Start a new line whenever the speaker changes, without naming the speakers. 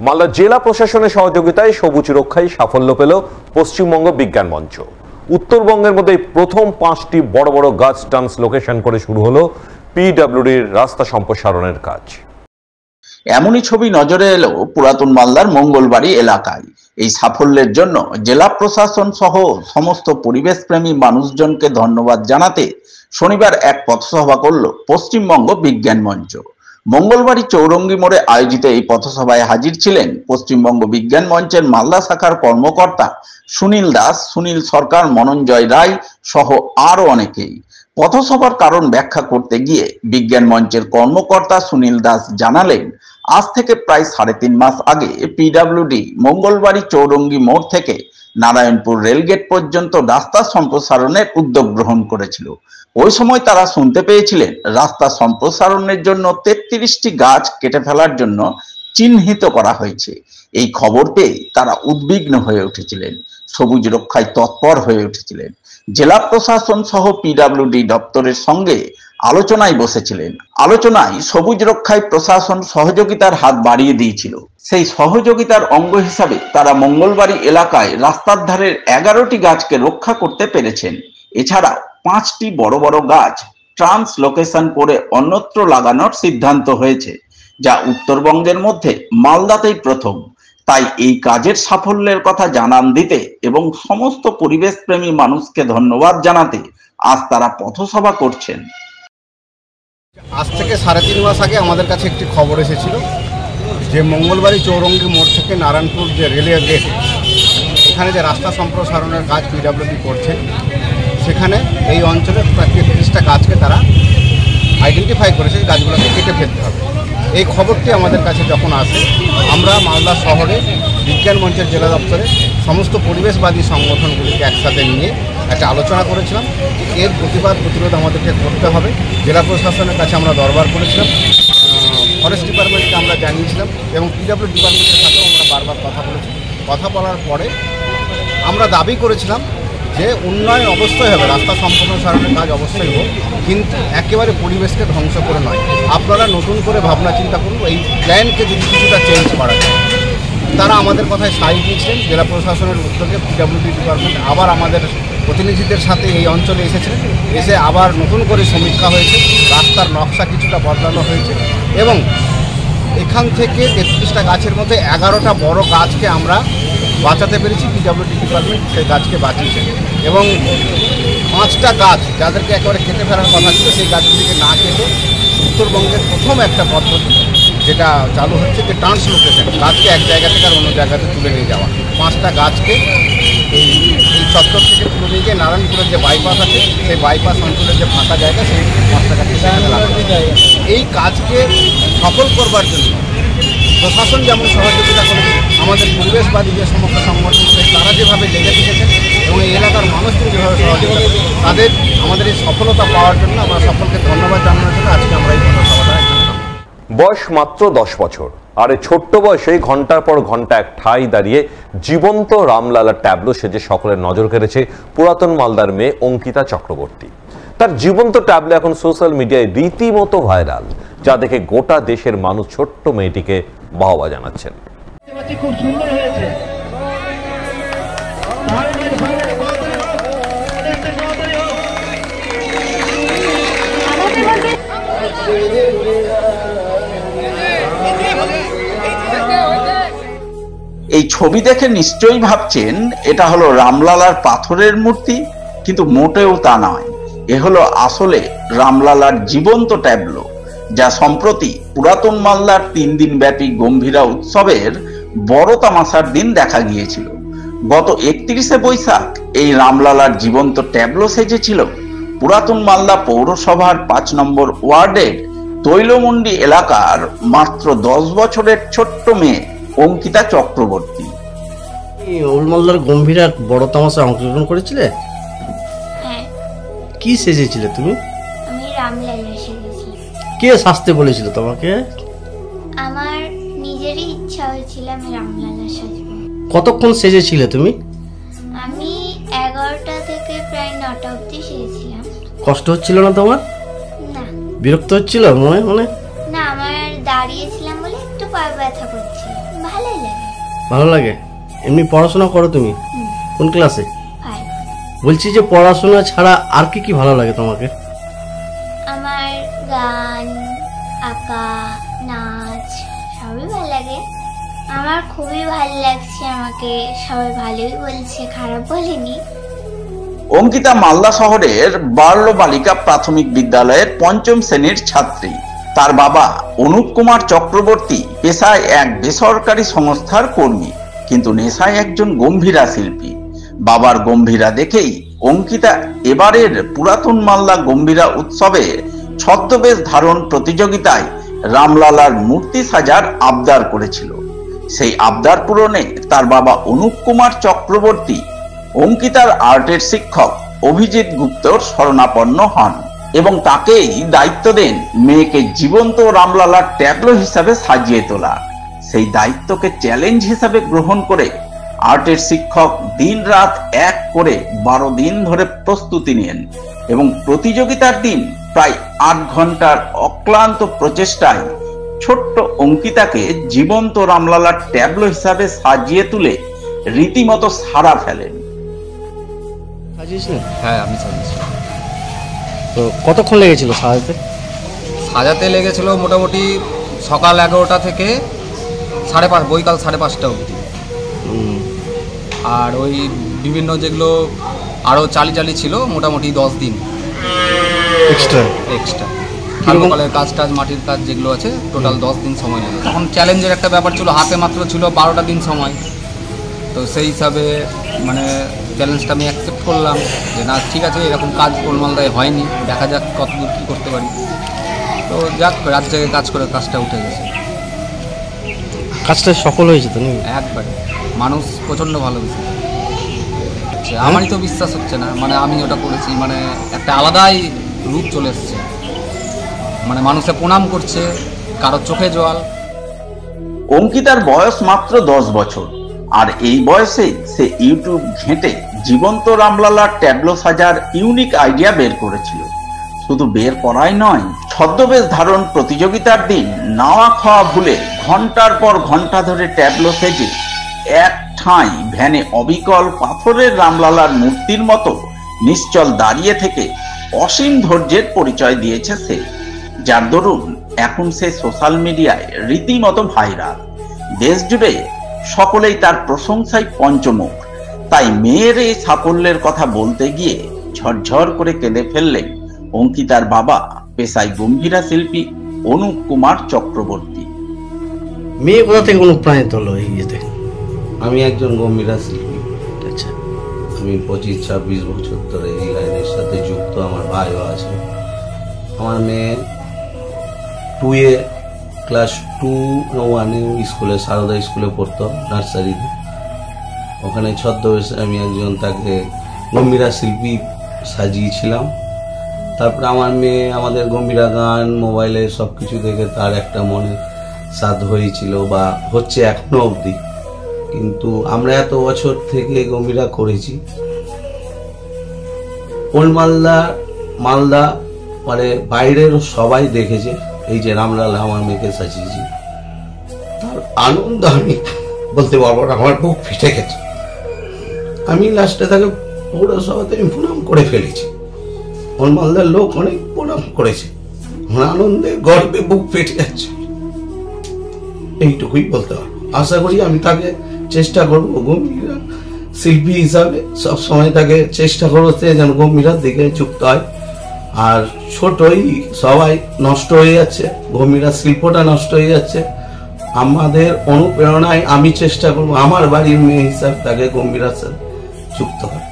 মালদা জেলা প্রশাসনের সহযোগিতায় সবুজ রক্ষায় সাফল্য পেল পশ্চিমবঙ্গ বিজ্ঞান মঞ্চ। উত্তরবঙ্গের মধ্যে প্রথম 5টি বড় বড় গাছ ট্রান্সলোকেশন করে শুরু হলো পিডব্লিউডির রাস্তা সম্প্রসারণের কাজ।
এমনই ছবি নজরে এলো পুরাতন মালদার মঙ্গলবাড়ি এলাকায়। এই সাফল্যের জন্য জেলা প্রশাসন সহ সমস্ত পরিবেশপ্রেমী মানুষজনকে ধন্যবাদ জানাতে শনিবার এক পথসভা করল পশ্চিমবঙ্গ বিজ্ঞান মঞ্চ। মঙ্গলবাড়ি চৌরঙ্গি মোড়ে আয়োজিত এই পথসভায় হাজির ছিলেন পশ্চিমবঙ্গ বিজ্ঞান মঞ্চের মালদা শাখার কর্মকর্তা সুনীল দাস, সুনীল সরকার, মনঞ্জয় রায় সহ আরো অনেকেই। পথসভার কারণ ব্যাখ্যা করতে গিয়ে বিজ্ঞান মঞ্চের কর্মকর্তা সুনীল দাস জানালেন, আজ থেকে প্রায় 3.5 মাস আগে পিডব্লিউডি মঙ্গলবাড়ি চৌরঙ্গি মোড় থেকে নারায়ণপুর রেলগেট পর্যন্ত রাস্তা সম্প্রসারণের উদ্যোগ গ্রহণ করেছিল। ওই সময় তারা শুনতে পেয়েছিলেন রাস্তা সম্প্রসারণের জন্য 33টি গাছ কেটে ফেলার জন্য চিহ্নিত করা হয়েছে। এই খবর পেয়ে তারা উদ্বিগ্ন হয়ে উঠেছিলেন, সবুজ রক্ষায় তৎপর হয়ে উঠেছিলেন। জেলা প্রশাসন সহ পিডব্লিউডি দপ্তরের সঙ্গে আলোচনায় বসেছিলেন। আলোচনায় সবুজ রক্ষায় প্রশাসন সহযোগিতার হাত বাড়িয়ে দিয়েছিল। সেই সহযোগিতার অঙ্গ হিসাবে তারা মঙ্গলবাড়ি এলাকায় রাস্তার ধারের 11টি গাছকে রক্ষা করতে পেরেছেন। এছাড়া 5টি বড় বড় গাছ ট্রান্সলোকেশন করে অন্যত্র লাগানোর সিদ্ধান্ত হয়েছে, যা উত্তরবঙ্গের মধ্যে মালদাতেই প্রথম। তাই এই কাজের সাফল্যের কথা জানান দিতে এবং সমস্ত পরিবেশপ্রেমী মানুষকে ধন্যবাদ জানাতে আজ তারা পথসভা করছেন।
আজ থেকে 3.5 মাস আগে আমাদের কাছে একটি খবর এসেছিল যে মঙ্গলবাড়ি চৌরঙ্গি মোড় থেকে নারায়ণপুর যে রেলওয়ে গেট, এখানে যে রাস্তা সম্প্রসারণের কাজ পিডব্লিউডি করছে, সেখানে এই অঞ্চলের প্রায় 33টা গাছকে তারা আইডেন্টিফাই করেছে, গাছগুলোকে কেটে ফেলতে হবে। এই খবরটি আমাদের কাছে যখন আসে, আমরা মালদা শহরে বিজ্ঞান মঞ্চের জেলা দপ্তরে সমস্ত পরিবেশবাদী সংগঠনগুলিকে একসাথে নিয়ে একটা আলোচনা করেছিলাম। এর প্রতিরোধ আমাদেরকে করতে হবে। জেলা প্রশাসনের কাছে আমরা দরবার করেছিলাম, ফরেস্ট ডিপার্টমেন্টকে আমরা জানিয়েছিলাম এবং পিডব্লিউ ডিপার্টমেন্টের সাথেও আমরা বারবার কথা বলেছি। কথা বলার পরে আমরা দাবি করেছিলাম যে উন্নয়ন অবশ্যই হবে, রাস্তা সম্প্রসারণের কাজ অবশ্যই হোক, কিন্তু একেবারে পরিবেশকে ধ্বংস করে নয়। আপনারা নতুন করে ভাবনা চিন্তা করুন, এই প্ল্যানকে যদি কিছুটা চেঞ্জ করা যায়। তারা আমাদের কথায় সাই দিয়েছিলেন। জেলা প্রশাসনের উদ্যোগে পিডব্লিউডি ডিপার্টমেন্ট আবার আমাদের প্রতিনিধিদের সাথে এই অঞ্চলে এসেছিলেন, এসে আবার নতুন করে সমীক্ষা হয়েছে, রাস্তার নকশা কিছুটা বদলানো হয়েছে এবং এখান থেকে 33টা গাছের মধ্যে 11টা বড় গাছকে আমরা বাঁচাতে পেরেছি। পিডব্লিউডি ডিপার্টমেন্ট সেই গাছকে বাঁচিয়েছে এবং 5টা গাছ যাদেরকে একেবারে কেটে ফেলার কথা ছিল, সেই গাছগুলিকে না কেটে উত্তরবঙ্গের প্রথম একটা পদ্ধতি যেটা চালু হচ্ছে যে ট্রান্সলোকেশন, গাছকে এক জায়গা থেকে আর অন্য জায়গাতে তুলে নিয়ে যাওয়া। 5টা গাছকে এই চত্বর থেকে তুলে নিয়ে গিয়ে নারায়ণপুরের যে বাইপাস আছে, সেই বাইপাস অঞ্চলের যে ফাঁকা জায়গা, সেই 5টা গাছে সেখানে লাগানো। এই কাজকে সফল করবার জন্য প্রশাসন যেমন সহযোগিতা করে, আমাদের পরিবেশবাদী যে সমস্ত সংগঠন তারা যেভাবে লেগে থেকেছেন এবং এই এলাকার মানুষজন যেভাবে সহযোগিতা করে, তাদের আমাদের এই সফলতা পাওয়ার জন্য আমরা সকলকে ধন্যবাদ জানানোর জন্য আজকে আমরা এই পথসভাটা।
বয়স মাত্র 10 বছর, আর এই ছোট্ট বয়সে ঘন্টার পর ঘন্টা এক ঠাই দাঁড়িয়ে জীবন্ত রামলালা ট্যাবলো সেজে সকলের নজর কেড়েছে পুরাতন মালদার মেয়ে অঙ্কিতা চক্রবর্তী। তার জীবন্ত ট্যাবলো এখন সোশ্যাল মিডিয়ায় রীতিমতো ভাইরাল, যা দেখে গোটা দেশের মানুষ ছোট্ট মেয়েটিকে বাহবা জানাচ্ছেন।
খুব সুন্দর হয়েছে।
এই ছবি দেখে নিশ্চয়ই ভাবছেন এটা হলো রামলালার পাথরের মূর্তি, কিন্তু মোটেও তা নয়। এ হলো আসলে রামলালার জীবন্ত ট্যাবলো, যা সম্প্রতি পুরাতন মালদার 3 দিন ব্যাপী গম্ভীরা উৎসবের বড় তামাশার দিন দেখা গিয়েছিল। গত 31শে বৈশাখ এই রামলালার জীবন্ত ট্যাবলো সেজেছিল পুরাতন মালদা পৌরসভার 5 নম্বর ওয়ার্ডের তৈলমন্ডি এলাকার মাত্র 10 বছরের ছোট্ট মেয়ে অঙ্কিতা চক্রবর্তী।
ওল্ড মালদার গম্ভীরা বড় তামাশায় অংশগ্রহণ করেছিলে?
হ্যাঁ।
কি সেজেছিলে তুমি?
আমি রামলালা সেজেছি।
কে সাজতে বলেছিল তোমাকে?
আমার নিজেরই ইচ্ছা হয়েছিল আমি রামলালা সাজবো।
কতক্ষণ সেজেছিলে তুমি?
আমি 11টা থেকে প্রায় 9টা অবধি সেজেছিলাম।
কষ্ট হচ্ছিল না তোমার?
না।
বিরক্ত হচ্ছিল মনে?
না, আমার দাঁড়িয়েছিলাম বলে একটু পা ব্যথা করছিল, ভালোই
ভালো লাগে। এমনি পড়াশোনা করো তুমি? কোন ক্লাসে?
5।
বলছি যে পড়াশোনা ছাড়া আর কি কি ভালো লাগে তোমাকে?
আমার গান, আঁকা, নাচ সবই ভালো লাগে। আমার খুবই ভালো লাগছে, আমাকে সবাই ভালোই বলছে, খারাপ বলেনি।
অঙ্কিতা মালদা শহরের বার্লো বালিকা প্রাথমিক বিদ্যালয়ের 5ম শ্রেণীর ছাত্রী। তার বাবা অনুপ কুমার চক্রবর্তী পেশায় এক বেসরকারি সংস্থার কর্মী, কিন্তু নেশায় একজন গম্ভীরা শিল্পী। বাবার গম্ভীরা দেখেই অঙ্কিতা এবারের পুরাতন মালদা গম্ভীরা উৎসবে ছদ্মবেশ ধারণ প্রতিযোগিতায় রামলালার মূর্তি সাজার আবদার করেছিল। সেই আবদার পূরণে তার বাবা অনুপ কুমার চক্রবর্তী অঙ্কিতার আর্টের শিক্ষক অভিজিৎ গুপ্তর শরণাপন্ন হন এবং তাকেই দায়িত্ব দেন মেয়েকে জীবন্ত রামলালার ট্যাবলো হিসাবে সাজিয়ে তোলা। সেই দায়িত্বকে চ্যালেঞ্জ হিসাবে গ্রহণ করে আর্টের শিক্ষক দিন-রাত এক করে 12 দিন ধরে প্রস্তুতি নেন এবং প্রতিযোগিতার দিন প্রায় 8 ঘন্টার অক্লান্ত প্রচেষ্টায় ছোট্ট অঙ্কিতাকে জীবন্ত রামলালার ট্যাবলো হিসাবে সাজিয়ে তুলে রীতিমতো সাড়া ফেলেন।
হ্যাঁ, আমি সাজিয়েছি।
তো কতক্ষণ লেগেছিল সাজাতে?
সাজাতে লেগেছিল মোটামুটি সকাল 11টা থেকে 5:30, বৈকাল 5:30 অবধি। আর ওই বিভিন্ন যেগুলো আরও চালি ছিল মোটামুটি 10 দিন এক্সট্রা। কালকালের কাজ টাজ, মাটির কাজ যেগুলো আছে টোটাল 10 দিন সময় লাগে। তখন চ্যালেঞ্জের একটা ব্যাপার ছিল, হাতে মাত্র ছিল 12টা দিন সময়। তো সেই হিসাবে মানে চ্যালেঞ্জটা আমি অ্যাকসেপ্ট করলাম যে না ঠিক আছে, এরকম কাজ মালদায় হয়নি, দেখা যাক কতদূর কী করতে পারি। তো যাক, রাত জেগে কাজ করে কাজটা উঠে গেছে।
কাজটা সফল হয়েছে তো?
একবারে মানুষ প্রচণ্ড ভালোবেসে। আমারই তো বিশ্বাস হচ্ছে না, মানে আমি ওটা করেছি, মানে একটা আলাদাই রূপ চলে এসছে, মানে মানুষে প্রণাম করছে, কারো চোখে জল।
অঙ্কিতার বয়স মাত্র 10 বছর, আর এই বয়সে সে ইউটিউব ঘেঁটে জীবন্ত রামলালার ট্যাবলো সাজার ইউনিক আইডিয়া বের করেছিল। শুধু বের করাই নয়, ছদ্মবেশ ধারণ প্রতিযোগিতার দিন নাওয়া খাওয়া ভুলে ঘন্টার পর ঘন্টা ধরে ট্যাবলো সেজে এক ঠাঁই ভ্যানে অবিকল পাথরের রামলালার মূর্তির মতো নিশ্চল দাঁড়িয়ে থেকে অসীম ধৈর্যের পরিচয় দিয়েছে সে, যার দরুন এখন সে সোশ্যাল মিডিয়ায় রীতিমতো ভাইরাল। দেশ জুড়ে সকলেই তার প্রশংসায় পঞ্চমুখ। তাই মেয়ের এই সাফল্যের কথা বলতে গিয়ে ঝরঝর করে কেঁদে ফেললেন অঙ্কিতার বাবা পেশায় গম্ভীরা শিল্পী অনুপ কুমার চক্রবর্তী।
মেয়ে কোথা থেকে অনুপ্রাণিত হলো এই ইয়েতে?
আমি একজন গম্ভীরা শিল্পী।
আচ্ছা,
আমি 25-26 বছর ধরে এই লাইনের সাথে যুক্ত। আমার ভাইও আছে। আমার মেয়ে 2 ক্লাস 1 স্কুলে, সারদা স্কুলে পড়তো, নার্সারিতে। ওখানে ছদ্মবেশে আমি একজন তাকে গম্ভীরা শিল্পী সাজিয়েছিলাম। তারপরে আমার মেয়ে আমাদের গম্ভীরা গান মোবাইলে সব কিছু দেখে তার একটা মনে সাধ হয়েছিল বা হচ্ছে এখনো অবধি। কিন্তু আমরা এত বছর থেকে গম্ভীরা করেছি। ওল্ড মালদা মানে বাইরের সবাই দেখেছে এই যে রামলালা আমার মেয়েকে সাজিয়েছি। তার আনন্দ আমি বলতে পারবো না, আমার বুক ফেটে গেছে। আমি লাস্টে তাকে পৌরসভাতে প্রণাম করে ফেলেছি। ওল্ড মালদার লোক অনেক প্রণাম করেছে। আমার আনন্দে গর্বে বুক ফেটে যাচ্ছে, এইটুকুই বলতে পারবো। আশা করি আমি তাকে চেষ্টা করবো গম্ভীরা শিল্পী হিসাবে সবসময় তাকে চেষ্টা করবো সে যেন গম্ভীরার দিকে যুক্ত হয়। আর ছোটই সবাই নষ্ট হয়ে যাচ্ছে, গম্ভীরা শিল্পটা নষ্ট হয়ে যাচ্ছে। আমাদের অনুপ্রেরণায় আমি চেষ্টা করবো আমার বাড়ির মেয়ে হিসাবে তাকে গম্ভীরার সাথে যুক্ত করা।